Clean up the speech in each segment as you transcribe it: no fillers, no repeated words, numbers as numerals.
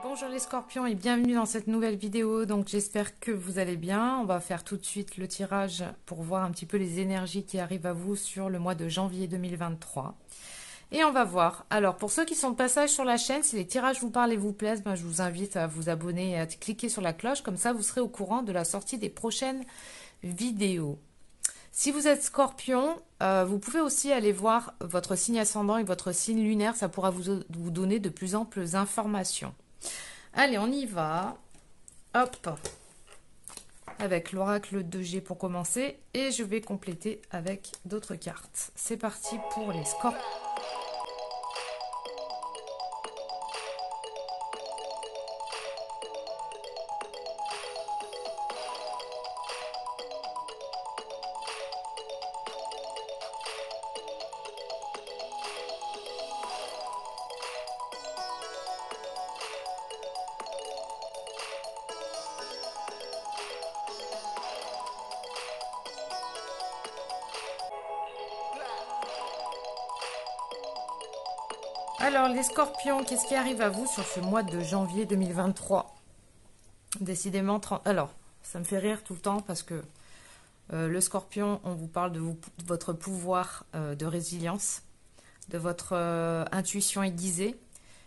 Bonjour les scorpions et bienvenue dans cette nouvelle vidéo. Donc j'espère que vous allez bien. On va faire tout de suite le tirage pour voir un petit peu les énergies qui arrivent à vous sur le mois de janvier 2023. Et on va voir. Alors pour ceux qui sont de passage sur la chaîne, si les tirages vous parlent et vous plaisent, je vous invite à vous abonner et à cliquer sur la cloche. Comme ça vous serez au courant de la sortie des prochaines vidéos. Si vous êtes scorpion, vous pouvez aussi aller voir votre signe ascendant et votre signe lunaire. Ça pourra vous donner de plus amples informations. Allez, on y va. Hop. Avec l'oracle de G pour commencer. Et je vais compléter avec d'autres cartes. C'est parti pour les scorpions. Alors, les scorpions, qu'est-ce qui arrive à vous sur ce mois de janvier 2023? Décidément, alors, ça me fait rire tout le temps parce que le scorpion, on vous parle de votre pouvoir de résilience, de votre intuition aiguisée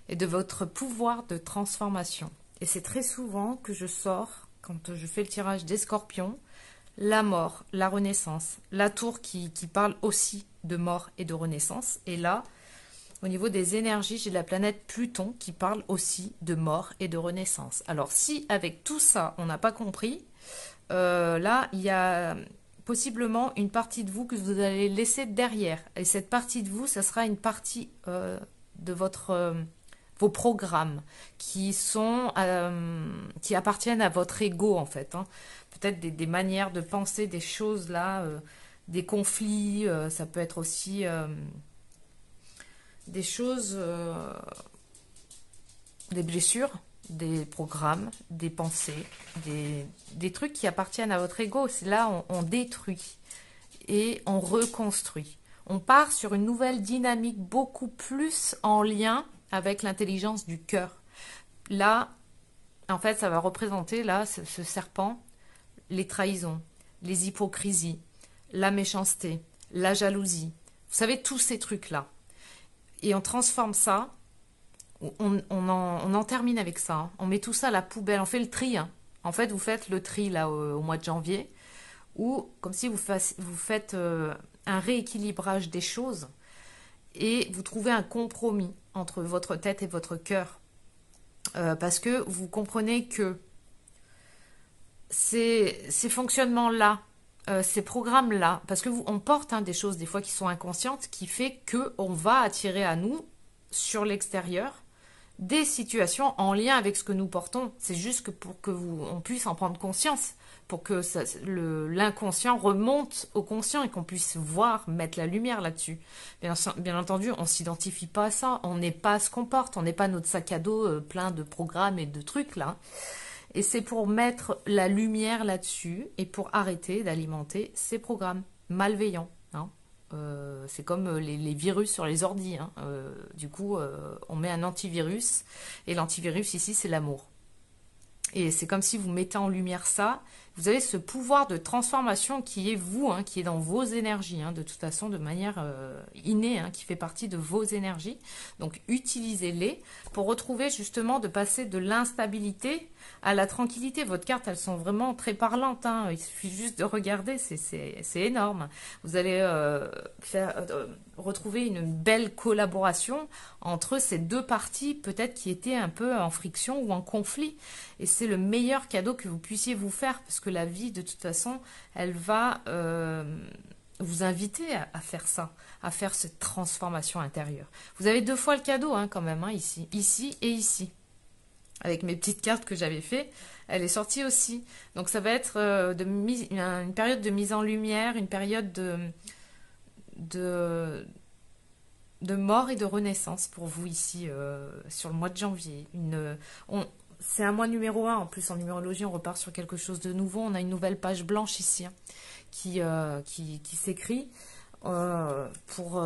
et de votre pouvoir de transformation. Et c'est très souvent que je sors, quand je fais le tirage des scorpions, la mort, la renaissance, la tour qui parle aussi de mort et de renaissance. Et là, au niveau des énergies, j'ai la planète Pluton qui parle aussi de mort et de renaissance. Alors si avec tout ça, on n'a pas compris, là, il y a possiblement une partie de vous que vous allez laisser derrière. Et cette partie de vous, ça sera une partie de vos programmes qui appartiennent à votre ego en fait. Hein. Peut-être des manières de penser, des choses là, des conflits, ça peut être aussi... des choses, des blessures, des programmes, des pensées, des trucs qui appartiennent à votre ego. C'est là on détruit et on reconstruit. On part sur une nouvelle dynamique beaucoup plus en lien avec l'intelligence du cœur. Là, en fait, ça va représenter là ce serpent, les trahisons, les hypocrisies, la méchanceté, la jalousie. Vous savez, tous ces trucs-là. Et on transforme ça, on en termine avec ça. Hein. On met tout ça à la poubelle, on fait le tri. Hein. En fait, vous faites le tri là au mois de janvier, ou comme si vous faites un rééquilibrage des choses et vous trouvez un compromis entre votre tête et votre cœur. Parce que vous comprenez que ces fonctionnements-là, ces programmes-là, parce que on porte des choses des fois qui sont inconscientes, qui fait qu'on va attirer à nous, sur l'extérieur, des situations en lien avec ce que nous portons. C'est juste que pour que on puisse en prendre conscience, pour que l'inconscient remonte au conscient et qu'on puisse voir, mettre la lumière là-dessus. Bien entendu, on ne s'identifie pas à ça, on n'est pas ce qu'on porte, on n'est pas notre sac à dos plein de programmes et de trucs là. Et c'est pour mettre la lumière là-dessus et pour arrêter d'alimenter ces programmes malveillants. Hein. C'est comme les virus sur les ordis. Hein. Du coup, on met un antivirus et l'antivirus ici, c'est l'amour. Et c'est comme si vous mettez en lumière ça. Vous avez ce pouvoir de transformation qui est vous, hein, qui est dans vos énergies, hein, de toute façon, de manière innée, hein, qui fait partie de vos énergies. Donc, utilisez-les pour retrouver justement de passer de l'instabilité à la tranquillité. Votre carte, elles sont vraiment très parlantes. Hein. Il suffit juste de regarder, c'est énorme. Vous allez retrouver une belle collaboration entre ces deux parties, peut-être qui étaient un peu en friction ou en conflit. Et c'est le meilleur cadeau que vous puissiez vous faire, parce que la vie, de toute façon, elle va vous inviter à faire ça, à faire cette transformation intérieure. Vous avez deux fois le cadeau, hein, quand même, hein, ici et ici. Avec mes petites cartes que j'avais fait, elle est sortie aussi. Donc ça va être une période de mise en lumière, une période de mort et de renaissance pour vous ici sur le mois de janvier. C'est un mois numéro 1, en plus en numérologie on repart sur quelque chose de nouveau, on a une nouvelle page blanche ici, hein, qui s'écrit pour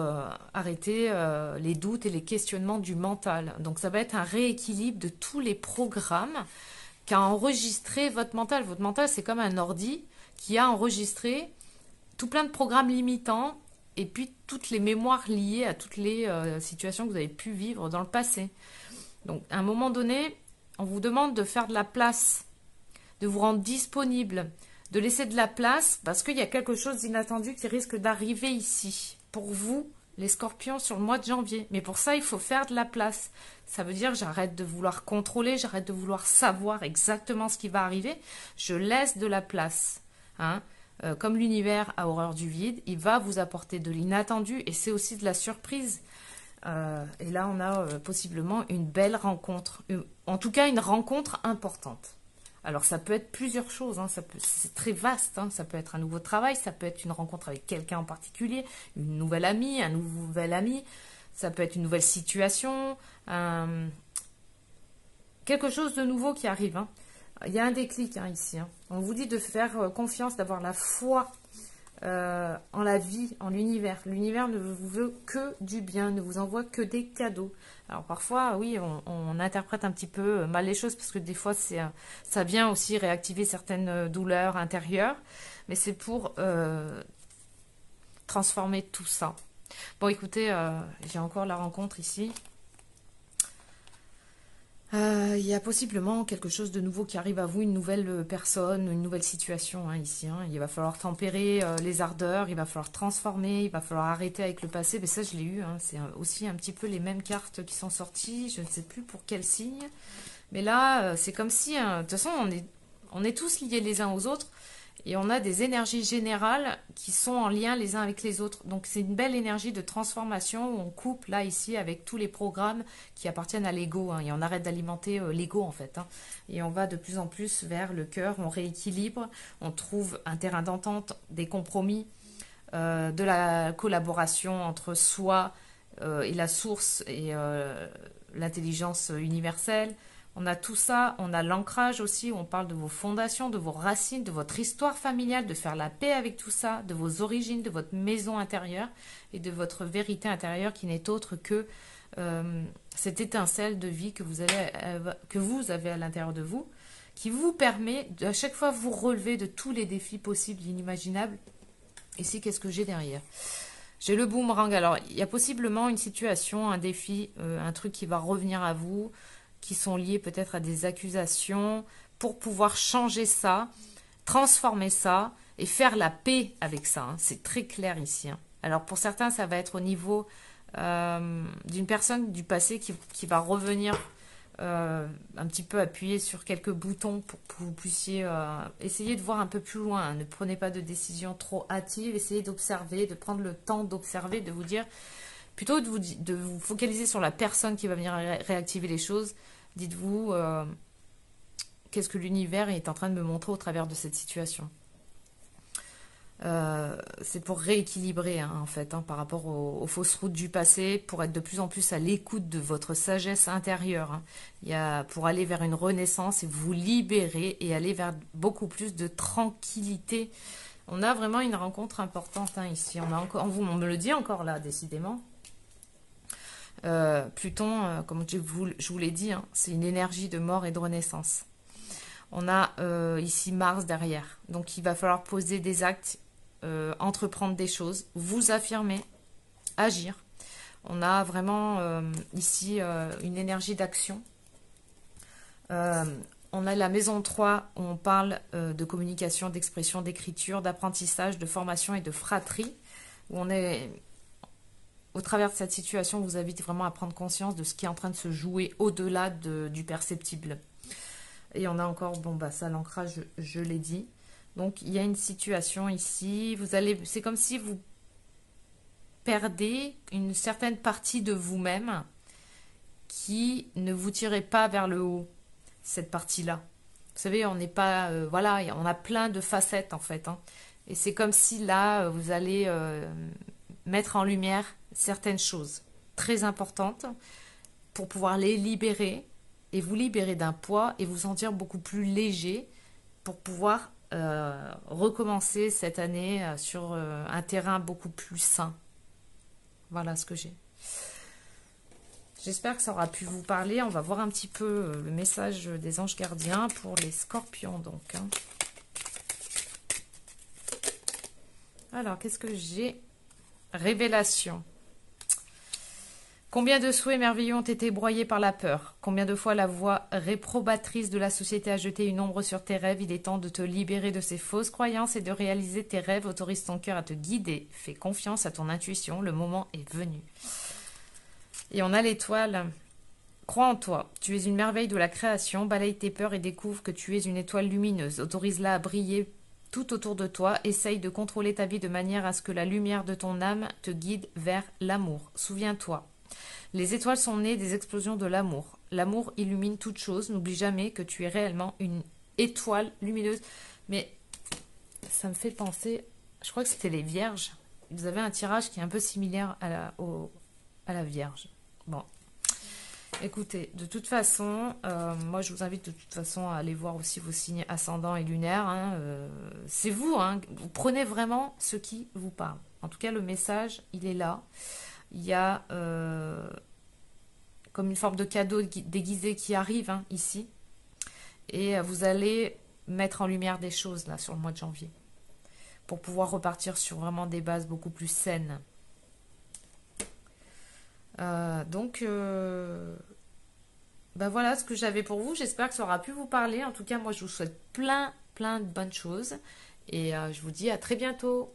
arrêter les doutes et les questionnements du mental. Donc ça va être un rééquilibre de tous les programmes qu'a enregistré votre mental. Votre mental, c'est comme un ordi qui a enregistré tout plein de programmes limitants et puis toutes les mémoires liées à toutes les situations que vous avez pu vivre dans le passé. Donc à un moment donné, on vous demande de faire de la place, de vous rendre disponible, de laisser de la place parce qu'il y a quelque chose d'inattendu qui risque d'arriver ici pour vous, les scorpions, sur le mois de janvier. Mais pour ça, il faut faire de la place. Ça veut dire j'arrête de vouloir contrôler, j'arrête de vouloir savoir exactement ce qui va arriver. Je laisse de la place. Hein. Comme l'univers a horreur du vide, il va vous apporter de l'inattendu et c'est aussi de la surprise. Et là, on a possiblement une belle rencontre. En tout cas, une rencontre importante. Alors, ça peut être plusieurs choses. Hein, c'est très vaste. Hein, ça peut être un nouveau travail. Ça peut être une rencontre avec quelqu'un en particulier. Une nouvelle amie, un nouvel ami. Ça peut être une nouvelle situation. Quelque chose de nouveau qui arrive. Hein. Il y a un déclic ici. Hein. On vous dit de faire confiance, d'avoir la foi en la vie, en l'univers. L'univers ne vous veut que du bien, ne vous envoie que des cadeaux. Alors parfois, oui, on interprète un petit peu mal les choses parce que des fois, ça vient aussi réactiver certaines douleurs intérieures, mais c'est pour transformer tout ça. Bon, écoutez, j'ai encore la rencontre ici. Il y a possiblement quelque chose de nouveau qui arrive à vous, une nouvelle personne, une nouvelle situation ici. Hein. Il va falloir tempérer les ardeurs, il va falloir transformer, il va falloir arrêter avec le passé. Mais ça, je l'ai eu. Hein. C'est aussi un petit peu les mêmes cartes qui sont sorties. Je ne sais plus pour quel signe. Mais là, c'est comme si, de toute façon, on est tous liés les uns aux autres. Et on a des énergies générales qui sont en lien les uns avec les autres. Donc c'est une belle énergie de transformation où on coupe là, ici, avec tous les programmes qui appartiennent à l'ego. Hein, et on arrête d'alimenter l'ego en fait. Hein, et on va de plus en plus vers le cœur, on rééquilibre, on trouve un terrain d'entente, des compromis, de la collaboration entre soi et la source et l'intelligence universelle. On a tout ça, on a l'ancrage aussi, on parle de vos fondations, de vos racines, de votre histoire familiale, de faire la paix avec tout ça, de vos origines, de votre maison intérieure et de votre vérité intérieure qui n'est autre que cette étincelle de vie que vous avez à l'intérieur de vous, qui vous permet à chaque fois vous relever de tous les défis possibles, inimaginables. Ici, qu'est-ce que j'ai derrière ? J'ai le boomerang. Alors, il y a possiblement une situation, un défi, un truc qui va revenir à vous, qui sont liés peut-être à des accusations, pour pouvoir changer ça, transformer ça et faire la paix avec ça. Hein. C'est très clair ici. Hein. Alors pour certains, ça va être au niveau d'une personne du passé qui va revenir un petit peu appuyer sur quelques boutons pour que vous puissiez essayer de voir un peu plus loin. Hein. Ne prenez pas de décision trop hâtive, essayez d'observer, de prendre le temps d'observer, de vous dire... Plutôt de vous focaliser sur la personne qui va venir réactiver les choses, dites-vous qu'est-ce que l'univers est en train de me montrer au travers de cette situation. C'est pour rééquilibrer en fait par rapport aux fausses routes du passé, pour être de plus en plus à l'écoute de votre sagesse intérieure. Pour aller vers une renaissance et vous libérer et aller vers beaucoup plus de tranquillité. On a vraiment une rencontre importante ici. On me le dit encore là, décidément. Pluton, comme je vous l'ai dit, hein, c'est une énergie de mort et de renaissance. On a ici Mars derrière. Donc il va falloir poser des actes, entreprendre des choses, vous affirmer, agir. On a vraiment ici une énergie d'action. On a la maison 3 où on parle de communication, d'expression, d'écriture, d'apprentissage, de formation et de fratrie. Où on est... Au travers de cette situation, on vous invite vraiment à prendre conscience de ce qui est en train de se jouer au-delà du perceptible. Et on a encore, ça, l'ancrage, je l'ai dit. Donc, il y a une situation ici. C'est comme si vous perdez une certaine partie de vous-même qui ne vous tirait pas vers le haut, cette partie-là. Vous savez, on n'est pas... on a plein de facettes, en fait. Hein. Et c'est comme si, là, vous allez mettre en lumière certaines choses très importantes pour pouvoir les libérer et vous libérer d'un poids et vous sentir beaucoup plus léger pour pouvoir recommencer cette année sur un terrain beaucoup plus sain. Voilà ce que j'ai. J'espère que ça aura pu vous parler. On va voir un petit peu le message des anges gardiens pour les scorpions. Donc, hein. Alors, qu'est-ce que j'ai? Révélation. Combien de souhaits merveilleux ont été broyés par la peur? Combien de fois la voix réprobatrice de la société a jeté une ombre sur tes rêves? Il est temps de te libérer de ces fausses croyances et de réaliser tes rêves. Autorise ton cœur à te guider. Fais confiance à ton intuition. Le moment est venu. Et on a l'étoile. Crois en toi. Tu es une merveille de la création. Balaye tes peurs et découvre que tu es une étoile lumineuse. Autorise-la à briller tout autour de toi. Essaye de contrôler ta vie de manière à ce que la lumière de ton âme te guide vers l'amour. Souviens-toi. Les étoiles sont nées des explosions de l'amour. L'amour illumine toute chose. N'oublie jamais que tu es réellement une étoile lumineuse. Mais ça me fait penser, je crois que c'était les Vierges. Vous avez un tirage qui est un peu similaire à la Vierge. Bon, écoutez, de toute façon, moi je vous invite de toute façon à aller voir aussi vos signes ascendants et lunaires. Hein, c'est vous, hein, vous prenez vraiment ce qui vous parle. En tout cas, le message, il est là. Il y a comme une forme de cadeau déguisé qui arrive hein, ici. Et vous allez mettre en lumière des choses là sur le mois de janvier. Pour pouvoir repartir sur vraiment des bases beaucoup plus saines. Donc, ben voilà ce que j'avais pour vous. J'espère que ça aura pu vous parler. En tout cas, moi, je vous souhaite plein de bonnes choses. Et je vous dis à très bientôt.